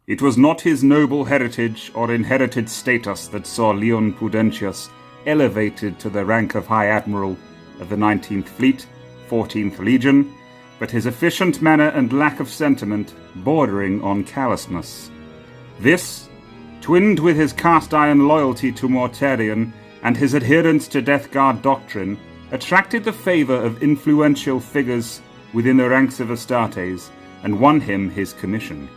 It was not his noble heritage or inherited status that saw Leon Pudentius elevated to the rank of High Admiral of the 19th Fleet, 14th Legion, but his efficient manner and lack of sentiment bordering on callousness. This, twinned with his cast-iron loyalty to Mortarion and his adherence to Death Guard doctrine, attracted the favour of influential figures within the ranks of Astartes and won him his commission.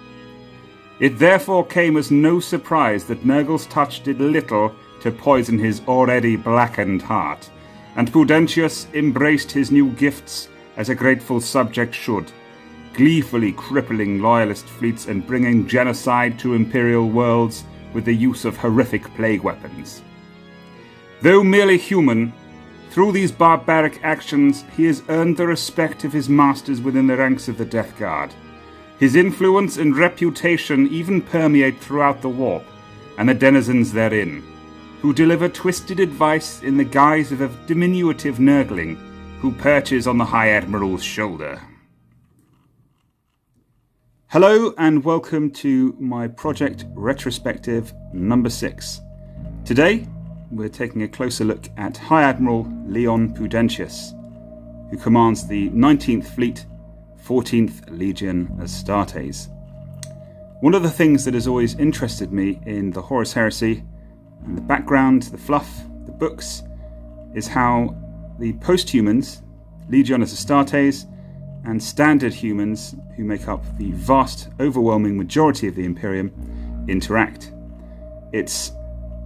It therefore came as no surprise that Nurgle's touch did little to poison his already blackened heart, and Pudentius embraced his new gifts as a grateful subject should, gleefully crippling loyalist fleets and bringing genocide to imperial worlds with the use of horrific plague weapons. Though merely human, through these barbaric actions he has earned the respect of his masters within the ranks of the Death Guard. His influence and reputation even permeate throughout the warp and the denizens therein, who deliver twisted advice in the guise of a diminutive Nurgling who perches on the High Admiral's shoulder. Hello and welcome to my project Retrospective number 6. Today we're taking a closer look at High Admiral Leon Pudentius, who commands the 19th Fleet, 14th Legion Astartes. One of the things that has always interested me in the Horus Heresy and the background, the fluff, the books, is how the post-humans, Legiones Astartes, and standard humans, who make up the vast, overwhelming majority of the Imperium, interact. It's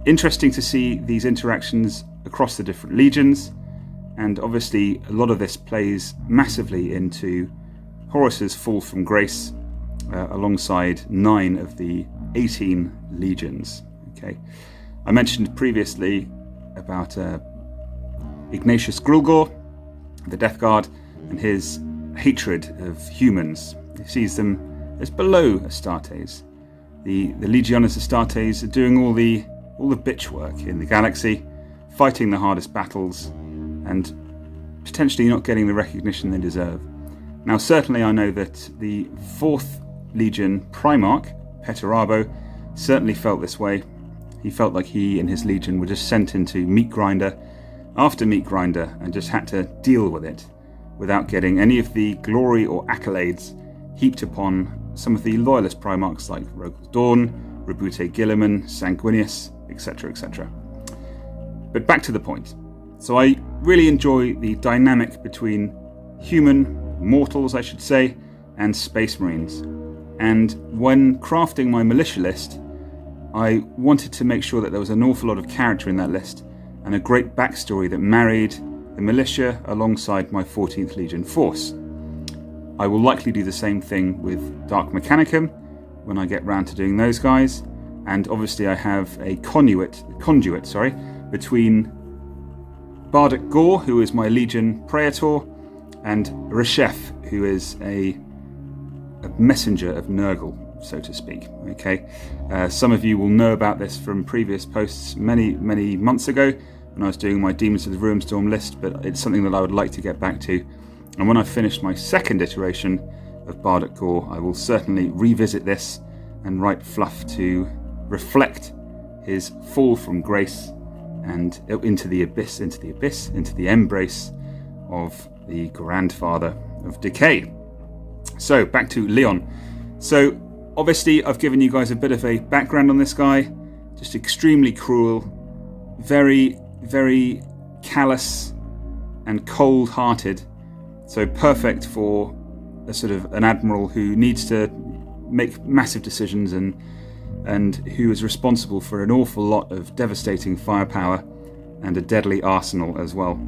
interesting to see these interactions across the different legions, and obviously a lot of this plays massively into Horus's fall from grace, alongside 9 of the 18 legions. Okay, I mentioned previously about Ignatius Grulgor, the Death Guard, and his hatred of humans. He sees them as below Astartes. The Legiones Astartes are doing all the bitch work in the galaxy, fighting the hardest battles, and potentially not getting the recognition they deserve. Now, certainly I know that the 4th Legion Primarch, Petarabo, certainly felt this way. He felt like he and his legion were just sent into meat grinder after meat grinder and just had to deal with it without getting any of the glory or accolades heaped upon some of the loyalist Primarchs like Rogal Dorn, Rebute Gilliman, Sanguinius, etc., etc. But back to the point. So I really enjoy the dynamic between human mortals, I should say, and space marines. And when crafting my militia list, I wanted to make sure that there was an awful lot of character in that list and a great backstory that married the militia alongside my 14th Legion force. I will likely do the same thing with Dark Mechanicum when I get round to doing those guys, and obviously I have a conduit between Bardic Gore, who is my Legion Praetor, and Reshef, who is a messenger of Nurgle, so to speak. Okay, some of you will know about this from previous posts many months ago when I was doing my Demons of the Ruinstorm list, but it's something that I would like to get back to. And when I've finished my second iteration of Bardic Gore, I will certainly revisit this and write fluff to reflect his fall from grace and into the embrace of the grandfather of decay. So back to Leon. So obviously I've given you guys a bit of a background on this guy. Just extremely cruel, very, very callous and cold-hearted. So perfect for a sort of an admiral who needs to make massive decisions and who is responsible for an awful lot of devastating firepower and a deadly arsenal as well.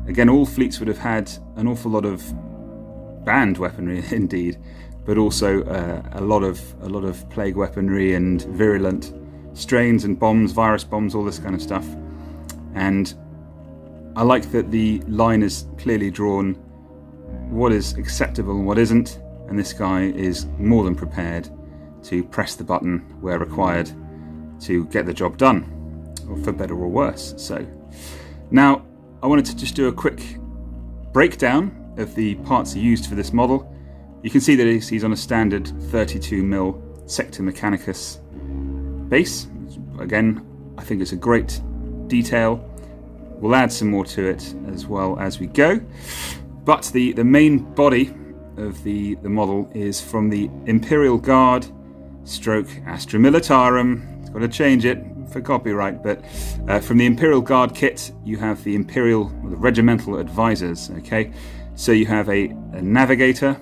Again, all fleets would have had an awful lot of banned weaponry indeed, but also a lot of plague weaponry and virulent strains and bombs, virus bombs, all this kind of stuff. And I like that the line is clearly drawn what is acceptable and what isn't, and this guy is more than prepared to press the button where required to get the job done, or for better or worse. So now I wanted to just do a quick breakdown of the parts used for this model. You can see that he's on a standard 32mm Sector Mechanicus base. Again, I think it's a great detail. We'll add some more to it as well as we go. But the main body of the model is from the Imperial Guard stroke Astra Militarum. It's got to change it for copyright, but from the Imperial Guard kit, you have the the Regimental Advisors, okay? So you have a navigator,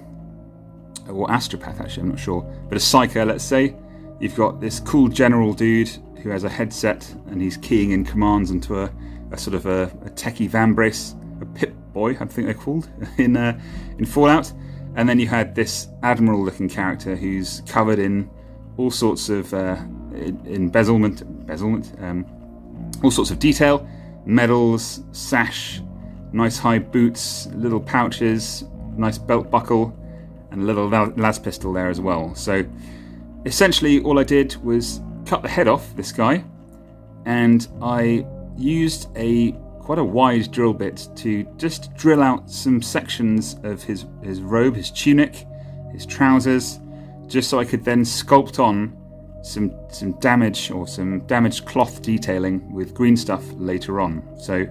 or astropath actually, I'm not sure, but a psyker, let's say. You've got this cool general dude who has a headset and he's keying in commands into a sort of a techie Vambrace, a Pip Boy, I think they're called, in Fallout. And then you had this admiral-looking character who's covered in all sorts of embezzlement, all sorts of detail, medals, sash, nice high boots, little pouches, nice belt buckle, and a little las pistol there as well. So essentially all I did was cut the head off this guy, and I used quite a wide drill bit to just drill out some sections of his robe, his tunic, his trousers, just so I could then sculpt on some damage or some damaged cloth detailing with green stuff later on. So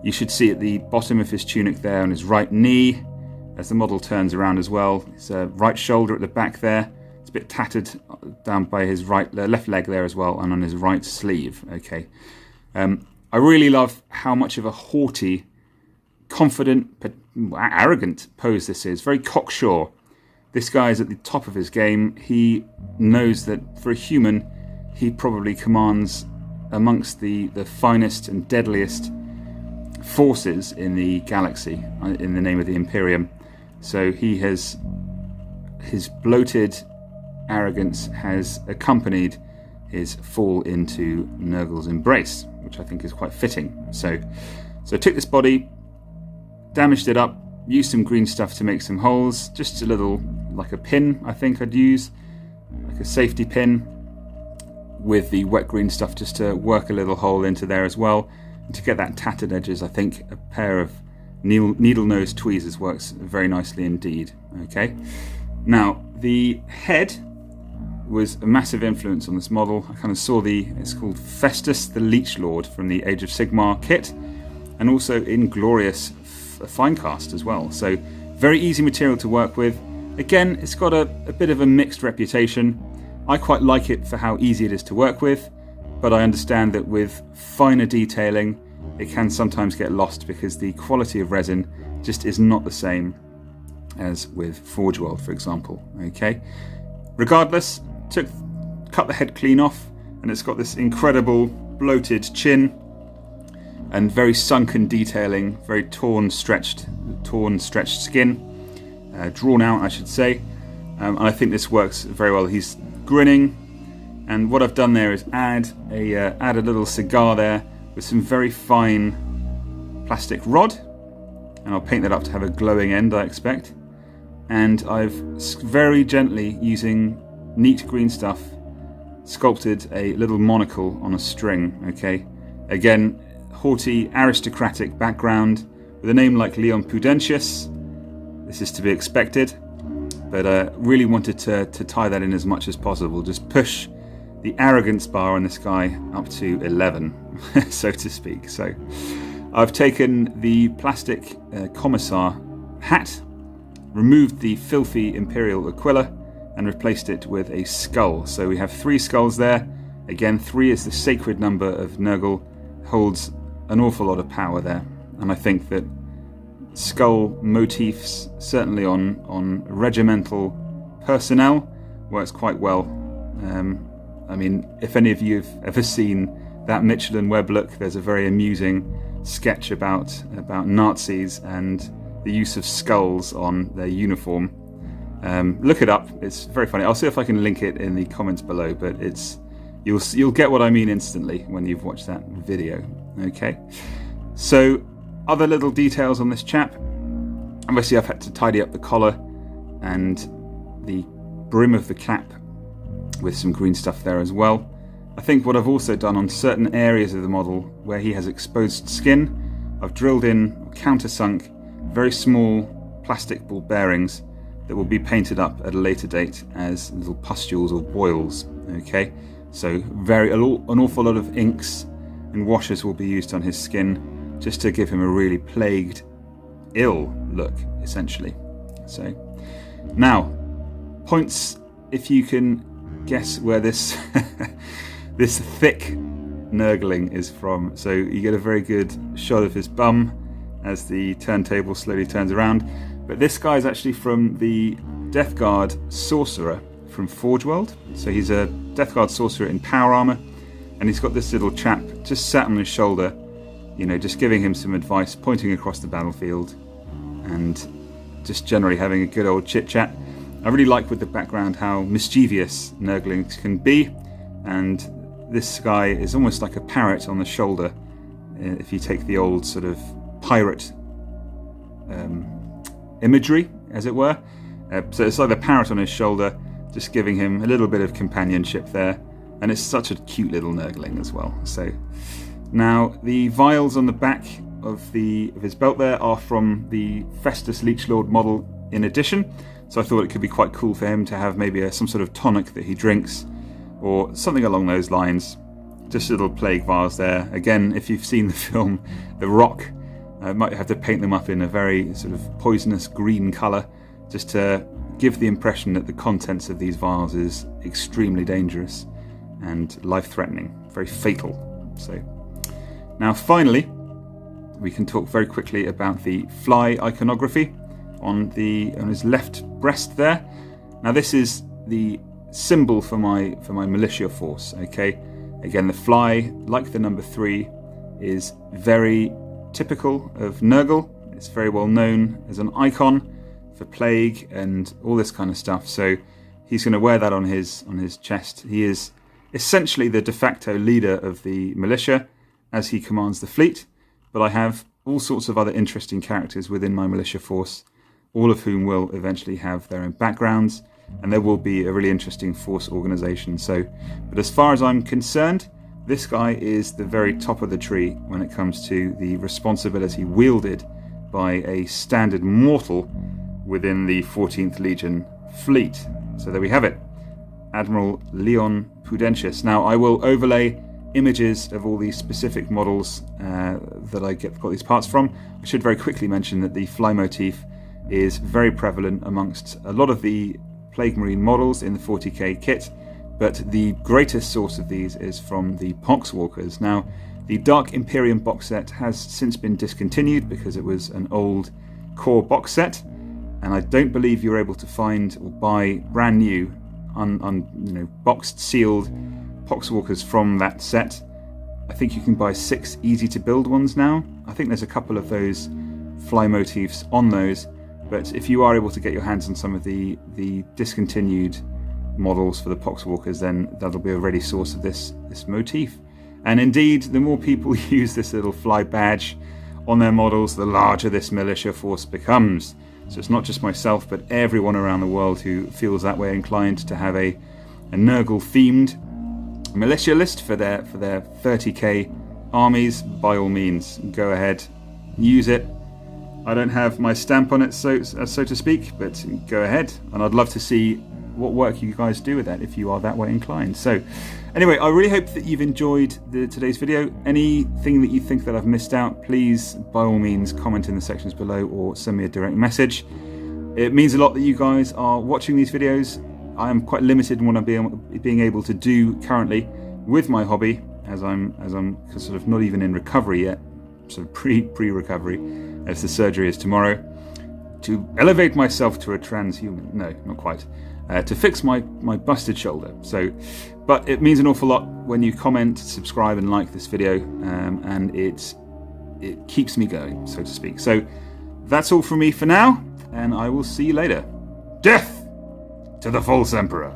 you should see at the bottom of his tunic there on his right knee, as the model turns around as well, his right shoulder at the back there. It's a bit tattered down by his left leg there as well, and on his right sleeve. Okay, I really love how much of a haughty, confident, but arrogant pose this is. Very cocksure. This guy is at the top of his game. He knows that for a human, he probably commands amongst the finest and deadliest forces in the galaxy, in the name of the Imperium. So his bloated arrogance has accompanied his fall into Nurgle's embrace, which I think is quite fitting. So I took this body, damaged it up, used some green stuff to make some holes, just a little, like a pin I think I'd use, like a safety pin, with the wet green stuff just to work a little hole into there as well. And to get that tattered edges, I think a pair of needle-nose tweezers works very nicely indeed. Okay, now the head was a massive influence on this model. I kind of saw it's called Festus the Leech Lord from the Age of Sigmar kit, and also Inglorious Finecast as well. So very easy material to work with. Again, it's got a bit of a mixed reputation. I quite like it for how easy it is to work with, but I understand that with finer detailing, it can sometimes get lost because the quality of resin just is not the same as with Forge World, for example. Okay. Regardless, cut the head clean off, and it's got this incredible bloated chin and very sunken detailing, very torn, stretched skin, drawn out, I should say. And I think this works very well. He's grinning, and what I've done there is add a little cigar there with some very fine plastic rod, and I'll paint that up to have a glowing end, I expect. And I've very gently, using neat green stuff, sculpted a little monocle on a string. Okay, again, haughty, aristocratic background with a name like Leon Pudentius. This is to be expected, but really wanted to tie that in as much as possible. Just push the arrogance bar on this guy up to 11, so to speak. So I've taken the plastic commissar hat, removed the filthy Imperial Aquila, and replaced it with a skull. So we have 3 skulls there. Again, 3 is the sacred number of Nurgle, holds an awful lot of power there. And I think that skull motifs, certainly on regimental personnel, works quite well. I mean, if any of you have ever seen that Michelin web look, there's a very amusing sketch about Nazis and the use of skulls on their uniform. Look it up, it's very funny. I'll see if I can link it in the comments below, but you'll get what I mean instantly when you've watched that video. Okay, so other little details on this chap. Obviously I've had to tidy up the collar and the brim of the cap with some green stuff there as well. I think what I've also done on certain areas of the model where he has exposed skin, I've drilled in, countersunk, very small plastic ball bearings that will be painted up at a later date as little pustules or boils. Okay, so an awful lot of inks and washes will be used on his skin just to give him a really plagued, ill look, essentially. So now, points if you can guess where this this thick Nurgling is from. So you get a very good shot of his bum as the turntable slowly turns around. But this guy is actually from the Death Guard Sorcerer from Forge World. So he's a Death Guard Sorcerer in power armor, and he's got this little chap just sat on his shoulder, you know, just giving him some advice, pointing across the battlefield, and just generally having a good old chit-chat. I really like with the background how mischievous Nurglings can be, and this guy is almost like a parrot on the shoulder, if you take the old sort of pirate imagery, as it were. So it's like the parrot on his shoulder, just giving him a little bit of companionship there, and it's such a cute little Nurgling as well. So now the vials on the back of his belt there are from the Festus Leechlord model in addition, so I thought it could be quite cool for him to have maybe some sort of tonic that he drinks or something along those lines. Just little plague vials there. Again, if you've seen the film The Rock, I might have to paint them up in a very sort of poisonous green colour just to give the impression that the contents of these vials is extremely dangerous and life-threatening, very fatal. So now finally, we can talk very quickly about the fly iconography on his left breast there. Now this is the symbol for my militia force. Okay, again, the fly, like the number 3, is very typical of Nurgle. It's very well known as an icon for plague and all this kind of stuff. So he's going to wear that on his chest. He is essentially the de facto leader of the militia as he commands the fleet. But I have all sorts of other interesting characters within my militia force, all of whom will eventually have their own backgrounds, and there will be a really interesting force organization. So, but as far as I'm concerned, this guy is the very top of the tree when it comes to the responsibility wielded by a standard mortal within the 14th Legion fleet. So there we have it, Admiral Leon Pudentius. Now I will overlay images of all these specific models that I got these parts from. I should very quickly mention that the fly motif is very prevalent amongst a lot of the Plague Marine models in the 40k kit, but the greatest source of these is from the Poxwalkers. Now, the Dark Imperium box set has since been discontinued because it was an old core box set, and I don't believe you're able to find or buy brand new, boxed, sealed Poxwalkers from that set. I think you can buy 6 easy to build ones now. I think there's a couple of those fly motifs on those, but if you are able to get your hands on some of the discontinued models for the Poxwalkers, then that'll be a ready source of this motif. And indeed, the more people use this little fly badge on their models, the larger this militia force becomes. So it's not just myself, but everyone around the world who feels that way inclined to have a Nurgle themed militia list for their 30k armies. By all means, go ahead, use it. I don't have my stamp on it, so to speak, but go ahead, and I'd love to see what work you guys do with that if you are that way inclined. So anyway, I really hope that you've enjoyed today's video. Anything that you think that I've missed out, please by all means comment in the sections below or send me a direct message. It means a lot that you guys are watching these videos. I am quite limited in what I'm being able to do currently with my hobby, as I'm sort of not even in recovery yet, sort of pre-recovery, as the surgery is tomorrow, to elevate myself to a transhuman. No, not quite. To fix my busted shoulder. So, but it means an awful lot when you comment, subscribe, and like this video, and it keeps me going, so to speak. So that's all from me for now, and I will see you later. Death to the false emperor.